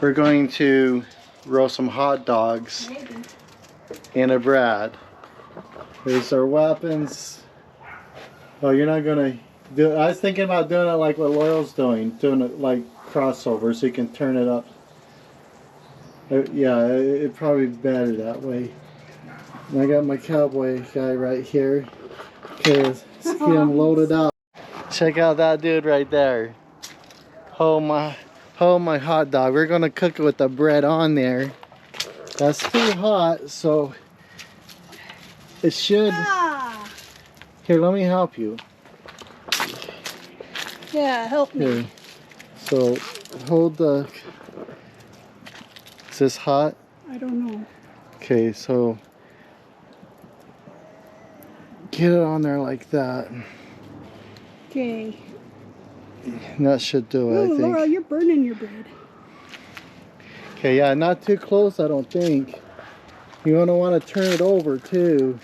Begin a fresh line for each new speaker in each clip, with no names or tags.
We're going to roast some hot dogs in a bread. Here's our weapons. Oh, you're not gonna do it. I was thinking about doing it like what Laurel's doing it like crossover, so you can turn it up. Yeah, it'd probably be better that way. And I got my cowboy guy right here. Okay, let's get him loaded up. Check out that dude right there. Oh my hot dog. We're gonna cook it with the bread on there. That's too hot, so it should. Here, let me help you.
Yeah, help me.
Here. So hold the. Is this hot?
I don't know.
Okay, so get it on there like that.
Okay.
And that should do it, I think.
Laura, you're burning your bread.
Okay, yeah, not too close, I don't think. You're gonna want to turn it over too.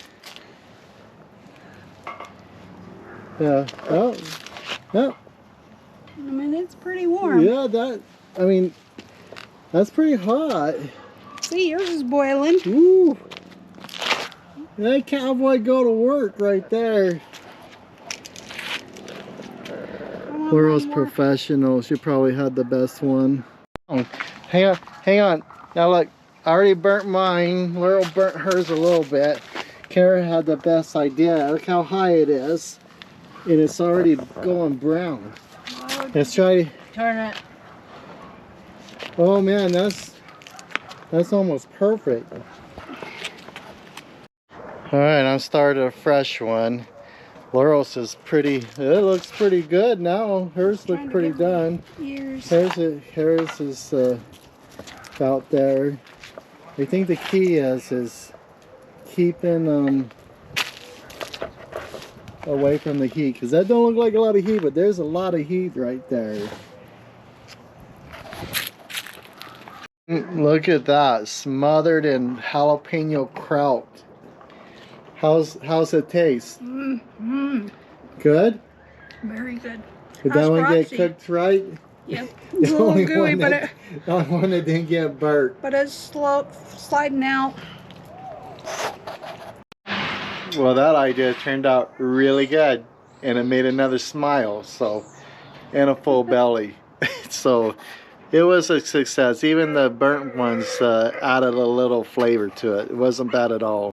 Yeah. Oh. No.
I mean, it's pretty warm.
Yeah, that's pretty hot.
See, yours is boiling.
Ooh. That cowboy go to work right there. Laurel's professional. She probably had the best one. Oh, hang on. Now look, I already burnt mine. Laurel burnt hers a little bit. Kara had the best idea. Look how high it is. And it's already going brown.
Oh,
Let's try.
turn it.
Oh man, that's almost perfect. Alright, I'm starting a fresh one. Laurel's is pretty, it looks pretty good now. Hers look pretty done. Hers is about there. I think the key is keeping away from the heat, because that don't look like a lot of heat, but there's a lot of heat right there. Look at that, smothered in jalapeno kraut. How's it taste? Good?
Very good.
Did that one get cooked right?
Yep. It's a little gooey, but
the only one that didn't get burnt.
But it's slow sliding out.
Well, that idea turned out really good, and it made another smile, so, and a full belly. So it was a success. Even the burnt ones added a little flavor to it. It wasn't bad at all.